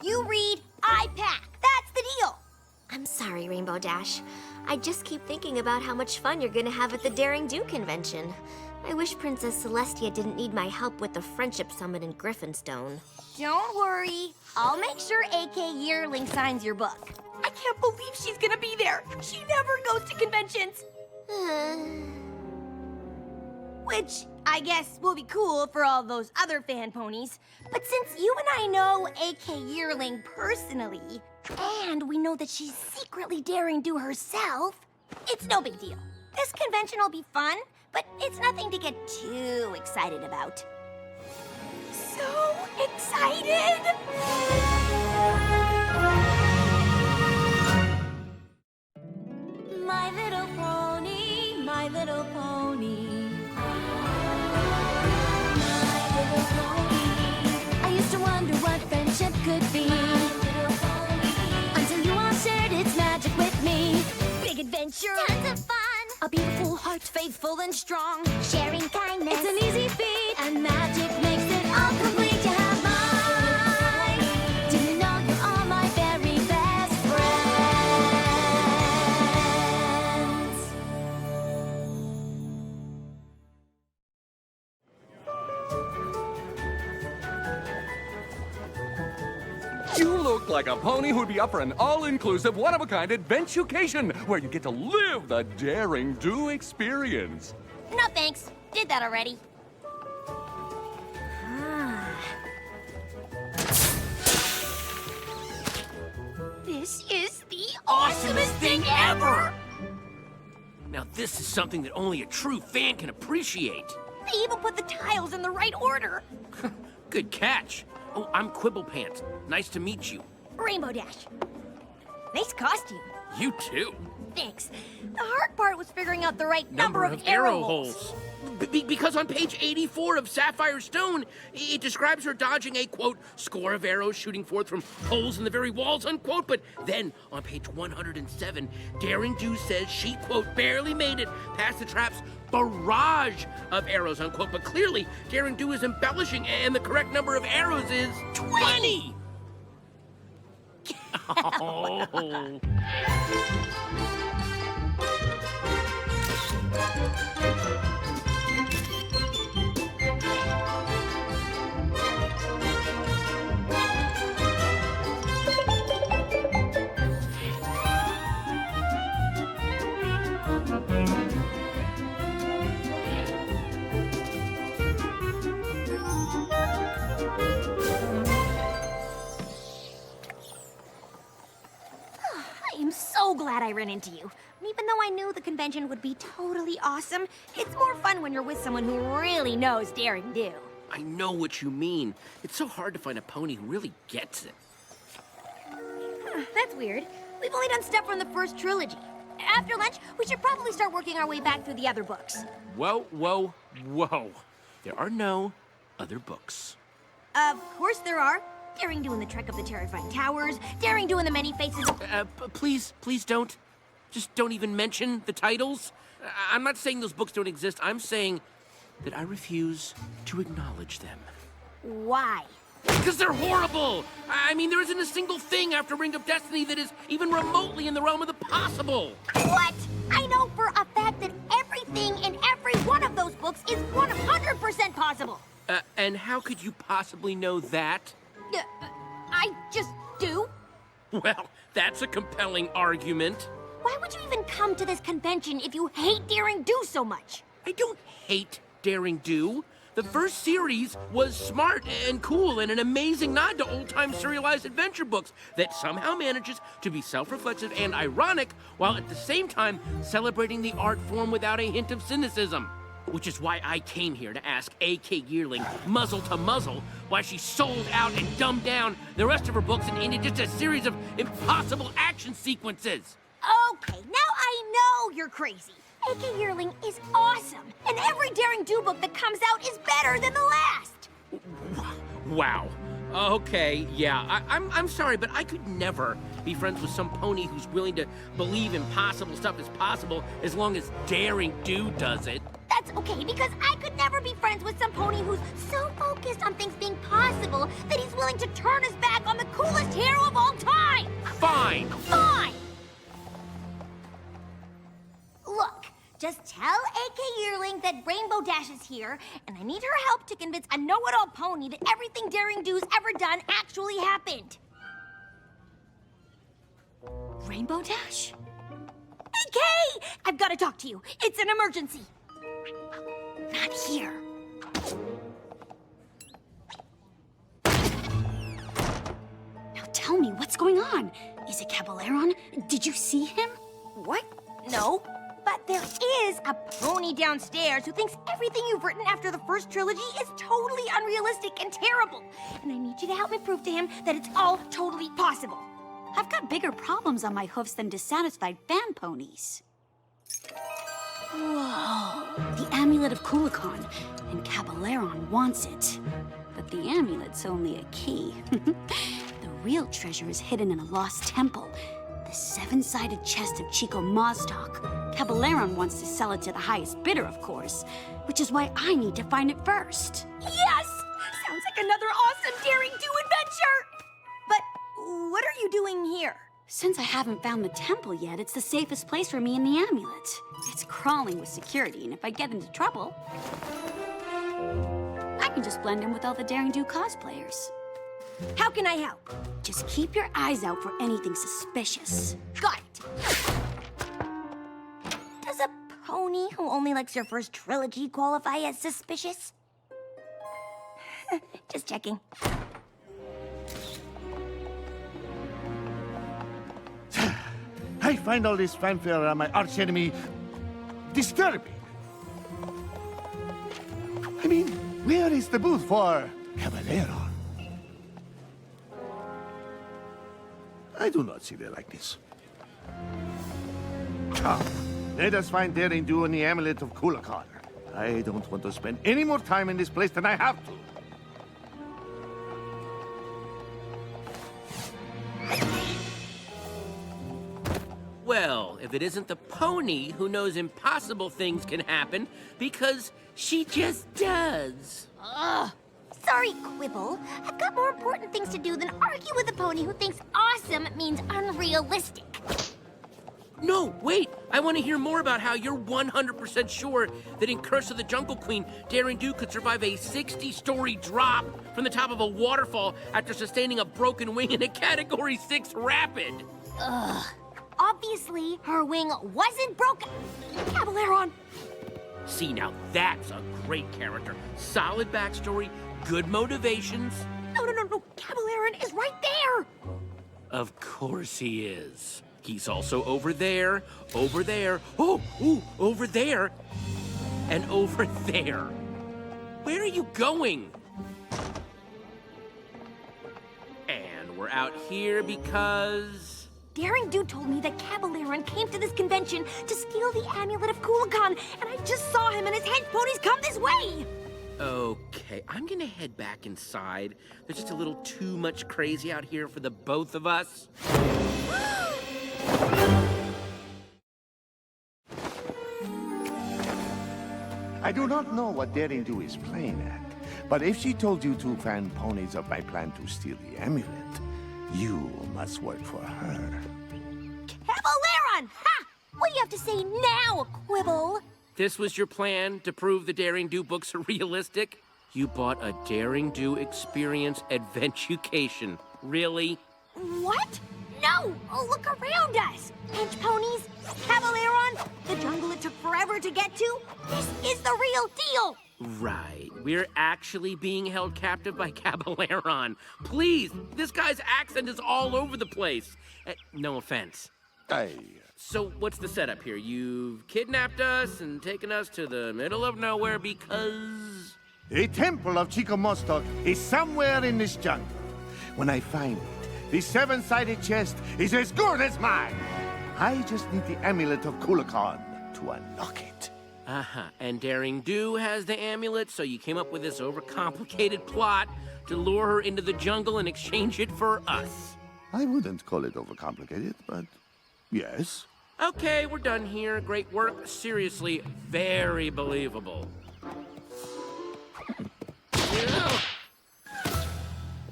You read, I pack. That's the deal. I'm sorry, Rainbow Dash. I just keep thinking about how much fun you're gonna have at the Daring Do convention. I wish Princess Celestia didn't need my help with the Friendship Summit in Griffinstone. Don't worry. I'll make sure AK Yearling signs your book. I can't believe she's gonna be there. She never goes to conventions. Which I guess will be cool for all those other fan ponies. But since you and I know AK Yearling personally, and we know that she's secretly Daring Do herself, it's no big deal. This convention will be fun, but it's nothing to get too excited about. So excited! My little pony, my little pony. My little pony. I used to wonder what friendship could be. Until you all shared its magic with me. Big adventure. Tons of fun. A beautiful heart, faithful and strong. Sharing kindness. It's an easy feat. And magic makes it all complete. You have mine. Do you know you're all my very best friends? You look like a pony who'd be up for an all-inclusive, one-of-a-kind adventucation where you get to live the Daring Do experience. No thanks. Did that already. This is the awesomest thing ever! Now this is something that only a true fan can appreciate. They even put the tiles in the right order. Good catch. Oh, I'm Quibblepants. Nice to meet you. Rainbow Dash. Nice costume. You too. Thanks. The hard part was figuring out the right number of arrow holes. Because on page 84 of Sapphire Stone, it describes her dodging a, quote, score of arrows shooting forth from holes in the very walls, unquote. But then, on page 107, Daring Do says she, quote, barely made it past the trap's barrage of arrows, unquote. But clearly, Daring Do is embellishing, and the correct number of arrows is 20! Oh. I am so glad I ran into you. And even though I knew the convention would be totally awesome, it's more fun when you're with someone who really knows Daring Do. I know what you mean. It's so hard to find a pony who really gets it. That's weird. We've only done stuff from the first trilogy. After lunch, we should probably start working our way back through the other books. Whoa, whoa, whoa. There are no other books. Of course there are. Daring Do in the Trek of the Terrifying Towers, Daring Do in the Many Faces of... Please don't. Just don't even mention the titles. I'm not saying those books don't exist. I'm saying that I refuse to acknowledge them. Why? Because they're horrible! I mean, there isn't a single thing after Ring of Destiny that is even remotely in the realm of the possible. What? I know for a fact that everything in every one of those books is 100% possible. And how could you possibly know that? I just do. Well, that's a compelling argument. Why would you even come to this convention if you hate Daring Do so much? I don't hate Daring Do. The first series was smart and cool and an amazing nod to old-time serialized adventure books that somehow manages to be self-reflexive and ironic while at the same time celebrating the art form without a hint of cynicism. Which is why I came here to ask A.K. Yearling, muzzle to muzzle, why she sold out and dumbed down the rest of her books into just a series of impossible action sequences. Okay, now I know you're crazy. A.K. Yearling is awesome, and every Daring Do book that comes out is better than the last. Wow. Okay, yeah, I'm sorry, but I could never be friends with some pony who's willing to believe impossible stuff is possible as long as Daring Do does it. That's okay, because I could never be friends with some pony who's so focused on things being possible that he's willing to turn his back on the coolest fine. Fine! Look, just tell AK Yearling that Rainbow Dash is here, and I need her help to convince a know-it-all pony that everything Daring Do's ever done actually happened. Rainbow Dash? AK! I've got to talk to you. It's an emergency. Not here. Now tell me, what's going on? Is it Caballeron? Did you see him? What? No. But there is a pony downstairs who thinks everything you've written after the first trilogy is totally unrealistic and terrible. And I need you to help me prove to him that it's all totally possible. I've got bigger problems on my hoofs than dissatisfied fan ponies. Whoa. The amulet of Kulikon, and Caballeron wants it. But the amulet's only a key. The real treasure is hidden in a lost temple. The seven-sided chest of Chico Maztok. Caballeron wants to sell it to the highest bidder, of course, which is why I need to find it first. Yes! Sounds like another awesome Daring Do adventure! But what are you doing here? Since I haven't found the temple yet, it's the safest place for me and the amulet. It's crawling with security, and if I get into trouble, I can just blend in with all the Daring Do cosplayers. How can I help? Just keep your eyes out for anything suspicious. Got it. Does a pony who only likes your first trilogy qualify as suspicious? Just checking. I find all this fanfare around my archenemy disturbing. I mean, where is the booth for Caballero? I do not see their likeness. Come, let us find Daring Do and the amulet of Kulikon. I don't want to spend any more time in this place than I have to. Well, if it isn't the pony who knows impossible things can happen, because she just does. Ugh. Sorry, Quibble. I've got more important things to do than argue with a pony who thinks awesome means unrealistic. No, wait! I want to hear more about how you're 100% sure that in Curse of the Jungle Queen, Daring Do could survive a 60-story drop from the top of a waterfall after sustaining a broken wing in a Category 6 rapid. Ugh. Obviously, her wing wasn't broken. Caballeron! See, now that's a great character. Solid backstory, good motivations. No. Caballeron is right there! Of course he is. He's also over there, over there, over there, and over there. Where are you going? And we're out here because... Daring Do told me that Caballeron came to this convention to steal the amulet of Kulikon, and I just saw him and his hench ponies come this way! Okay, I'm gonna head back inside. There's just a little too much crazy out here for the both of us. I do not know what Daring Do is playing at, but if she told you two fan ponies of my plan to steal the amulet, you must work for her. Caballeron! Ha! What do you have to say now, Quibble? This was your plan to prove the Daring Do books are realistic? You bought a Daring Do experience adventucation. Really? What? No! Oh, look around us! Hench ponies, Caballeron, the jungle it took forever to get to. This is the real deal! Right. We're actually being held captive by Caballeron. Please, this guy's accent is all over the place. No offense. So what's the setup here? You've kidnapped us and taken us to the middle of nowhere because... A temple of Chico Maztok is somewhere in this jungle. When I find it, the seven-sided chest is as good as mine. I just need the amulet of Kulikon to unlock it. Uh-huh. And Daring Do has the amulet, so you came up with this overcomplicated plot to lure her into the jungle and exchange it for us. I wouldn't call it overcomplicated, but yes. Okay, we're done here. Great work. Seriously, very believable.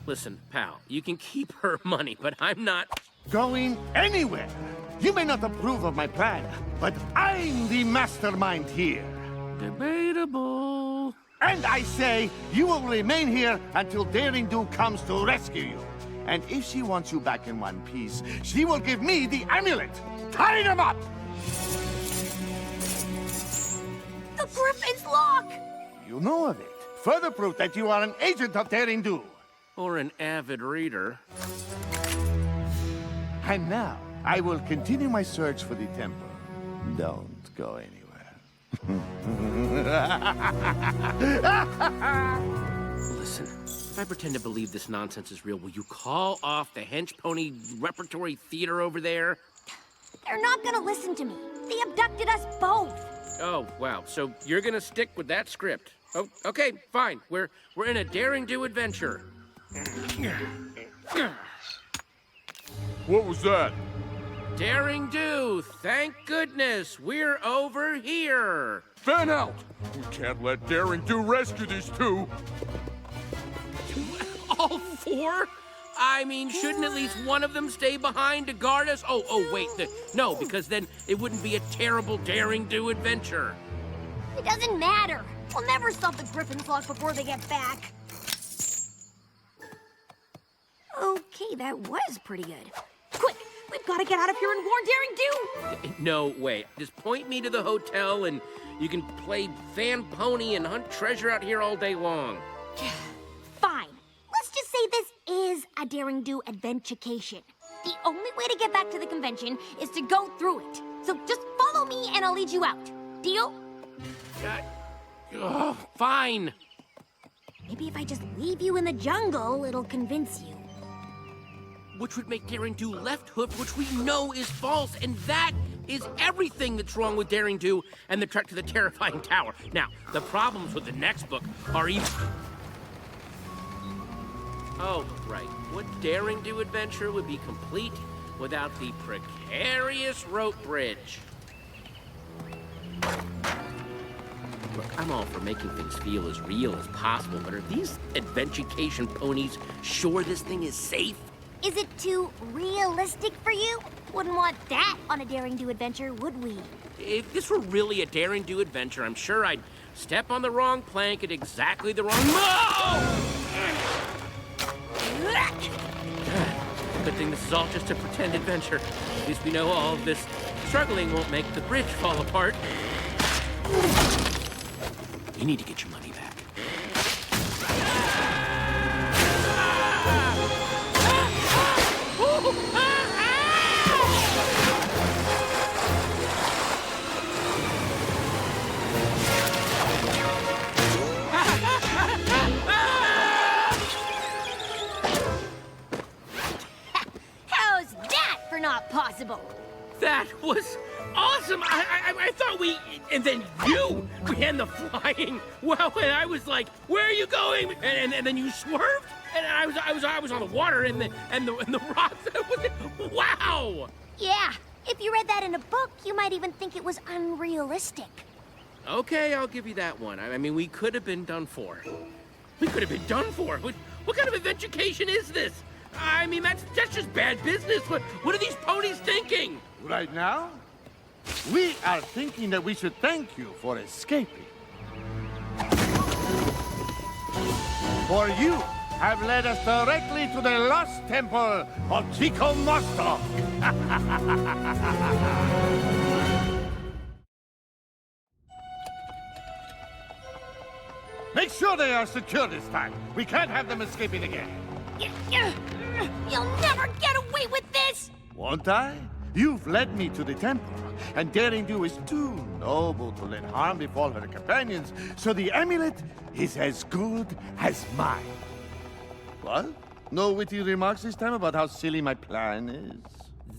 Listen, pal, you can keep her money, but I'm not... going anywhere. You may not approve of my plan, but I'm the mastermind here. Debatable. And I say you will remain here until Daring Do comes to rescue you. And if she wants you back in one piece, she will give me the amulet. Tie them up! The Griffin's lock! You know of it. Further proof that you are an agent of Daring Do. Or an avid reader. And now, I will continue my search for the temple. Don't go anywhere. Listen, if I pretend to believe this nonsense is real, will you call off the hench pony repertory theater over there? They're not gonna listen to me. They abducted us both. Oh, wow. So you're gonna stick with that script. Oh, okay, fine. We're in a Daring Do adventure. What was that? Daring Do, thank goodness, we're over here. Fan out! We can't let Daring Do rescue these two. All four? I mean, shouldn't at least one of them stay behind to guard us? Oh, wait, no, because then it wouldn't be a terrible Daring Do adventure. It doesn't matter. We'll never stop the Griffin's lock before they get back. Okay, that was pretty good. Quick, we've got to get out of here and warn Daring Do! No way. Just point me to the hotel and you can play fan pony and hunt treasure out here all day long. Fine. Let's just say this is a Daring Do adventurecation. The only way to get back to the convention is to go through it. So just follow me and I'll lead you out. Deal? Fine. Maybe if I just leave you in the jungle, it'll convince you. Which would make Daring Do left hoof, which we know is false, and that is everything that's wrong with Daring Do and the trek to the terrifying tower. Now, the problems with the next book are even... Oh, right. What Daring Do adventure would be complete without the precarious rope bridge? Look, I'm all for making things feel as real as possible, but are these adventurecation ponies sure this thing is safe? Is it too realistic for you? Wouldn't want that on a Daring Do adventure, would we? If this were really a Daring Do adventure, I'm sure I'd step on the wrong plank at exactly the wrong... Good thing this is all just a pretend adventure. At least we know all of this struggling won't make the bridge fall apart. You need to get your money back. How's that for not possible? That was awesome! I thought we... And then you began the flying. Well, and I was like, where are you going? And then you swerved? And I was on the water and the rocks. Wow! Yeah, if you read that in a book, you might even think it was unrealistic. Okay, I'll give you that one. I mean, we could have been done for. We could have been done for. What kind of adventurecation is this? I mean, that's just bad business. What are these ponies thinking? Right now, we are thinking that we should thank you for escaping. For you have led us directly to the lost temple of Chico Mostock. Make sure they are secure this time. We can't have them escaping again. You'll never get away with this! Won't I? You've led me to the temple, and Daring Do is too noble to let harm befall her companions, so the amulet is as good as mine. What? No witty remarks this time about how silly my plan is?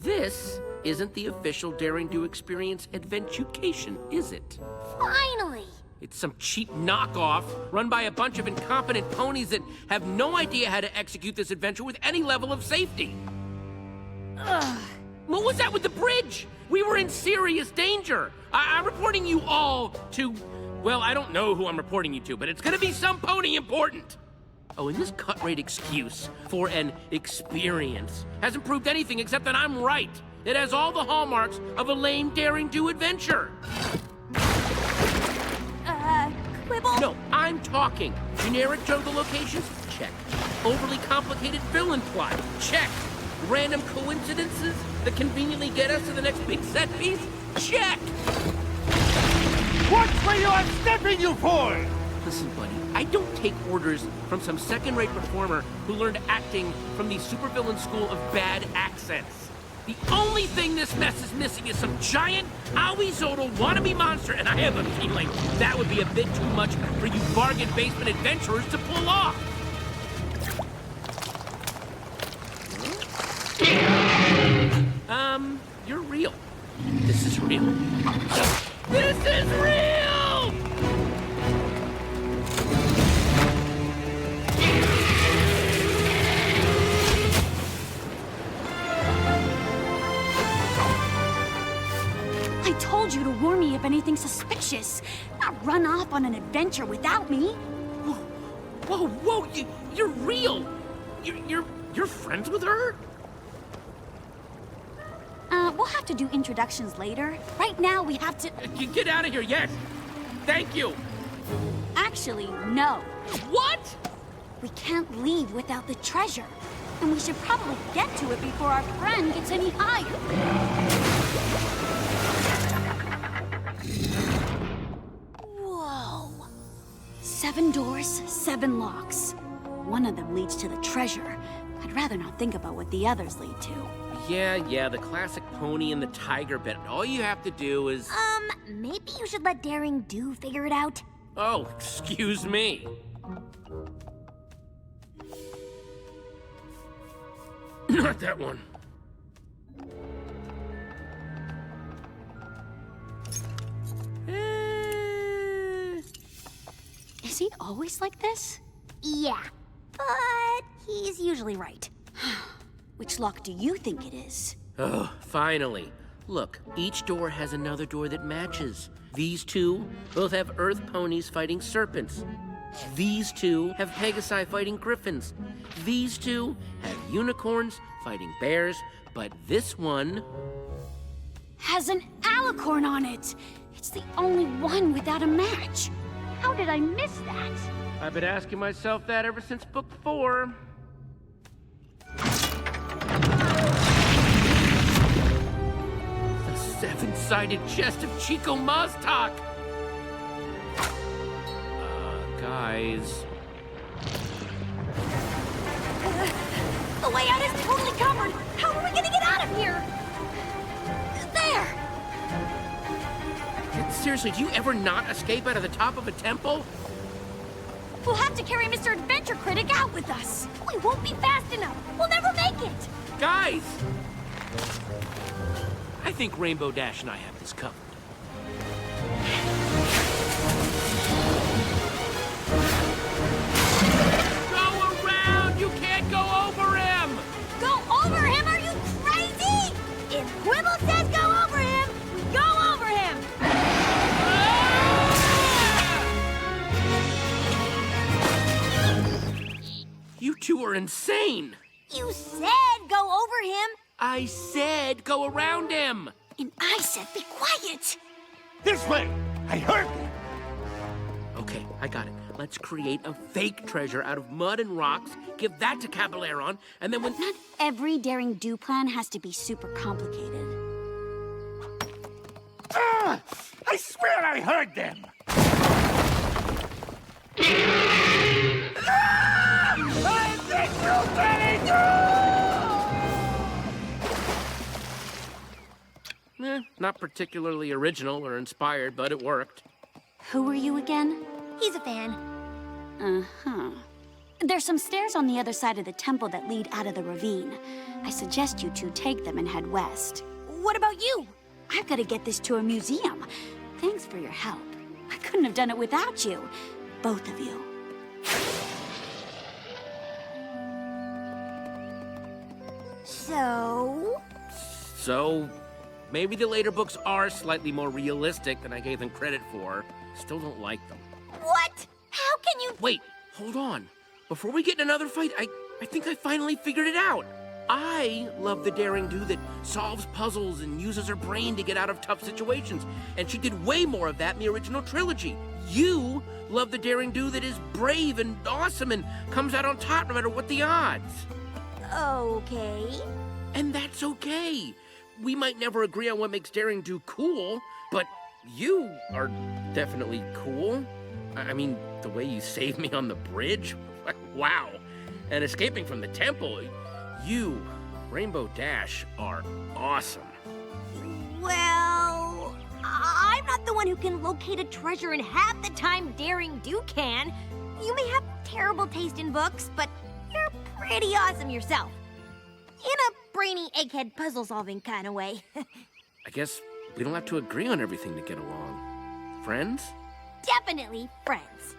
This isn't the official Daring Do Experience adventurecation, is it? Finally! It's some cheap knockoff run by a bunch of incompetent ponies that have no idea how to execute this adventure with any level of safety. Ugh. What was that with the bridge? We were in serious danger. I'm reporting you all to... Well, I don't know who I'm reporting you to, but it's gonna be some pony important. Oh, and this cut-rate excuse for an experience hasn't proved anything except that I'm right. It has all the hallmarks of a lame daring-do adventure. Quibble? No, I'm talking. Generic jungle locations? Check. Overly complicated villain plot? Check. Random coincidences that conveniently get us to the next big set piece? Check. What were you unstepping you for? Listen, buddy, I don't take orders from some second-rate performer who learned acting from the supervillain school of bad accents. The only thing this mess is missing is some giant, owie-zodal wannabe monster, and I have a feeling that would be a bit too much for you bargain basement adventurers to pull off. You're real. This is real. This is real! I told you to warn me if anything suspicious. Not run off on an adventure without me. Whoa, you're real! You're friends with her? We'll have to do introductions later. Right now, we have to... You get out of here, yes! Thank you! Actually, no. What? We can't leave without the treasure. And we should probably get to it before our friend gets any higher. Whoa. 7 doors, 7 locks. One of them leads to the treasure. I'd rather not think about what the others lead to. Yeah, the classic pony and the tiger bit. All you have to do is... Maybe you should let Daring Do figure it out. Oh, excuse me. Not that one. Is he always like this? Yeah, but he's usually right. Which lock do you think it is? Oh, finally. Look, each door has another door that matches. These two both have earth ponies fighting serpents. These two have Pegasi fighting griffins. These two have unicorns fighting bears. But this one... has an alicorn on it! It's the only one without a match. How did I miss that? I've been asking myself that ever since book 4. The 7-sided chest of Chico Maztak! Guys... The way out is totally covered. How are we gonna get out of here? There! Seriously, do you ever not escape out of the top of a temple? We'll have to carry Mr. Adventure Critic out with us. We won't be fast enough. We'll never make it. Guys! I think Rainbow Dash and I have this covered. Go around! You can't go over him! Go over him? Are you crazy? If Quibble says go over him, we go over him. You two are insane! You said go over him. I said go around him! And I said be quiet! This way! I heard you! Okay, I got it. Let's create a fake treasure out of mud and rocks, give that to Caballeron, and then when... Not every Daring Do plan has to be super complicated. Ah! I swear I heard them! I think you very Not particularly original or inspired, but it worked. Who were you again? He's a fan. Uh-huh. There's some stairs on the other side of the temple that lead out of the ravine. I suggest you two take them and head west. What about you? I've got to get this to a museum. Thanks for your help. I couldn't have done it without you. Both of you. So, maybe the later books are slightly more realistic than I gave them credit for. Still don't like them. What? How can you... Wait, hold on. before we get in another fight, I think I finally figured it out. I love the daring do that solves puzzles and uses her brain to get out of tough situations, and she did way more of that in the original trilogy. You love the daring do that is brave and awesome and comes out on top no matter what the odds. Okay. And that's okay. We might never agree on what makes daring do cool, but you are definitely cool. I mean, the way you saved me on the bridge, wow. And escaping from the temple, you, Rainbow Dash, are awesome. Well, I'm not the one who can locate a treasure in half the time Daring Do can. You may have terrible taste in books, but you're pretty awesome yourself. In a brainy egghead puzzle-solving kind of way. I guess we don't have to agree on everything to get along. Friends? Definitely friends.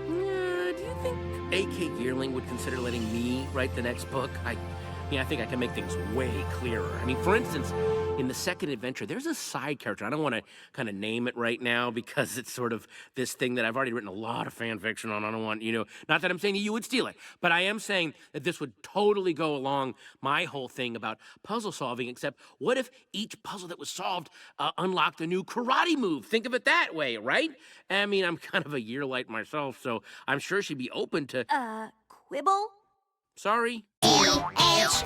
Do you think A.K. Yearling would consider letting me write the next book? I think I can make things way clearer. I mean, for instance, in the second adventure, there's a side character. I don't want to kind of name it right now because it's sort of this thing that I've already written a lot of fan fiction on. I don't want, not that I'm saying that you would steal it, but I am saying that this would totally go along my whole thing about puzzle solving, except what if each puzzle that was solved unlocked a new karate move? Think of it that way, right? I mean, I'm kind of a yearlight myself, so I'm sure she'd be open to... Quibble? Sorry. L-H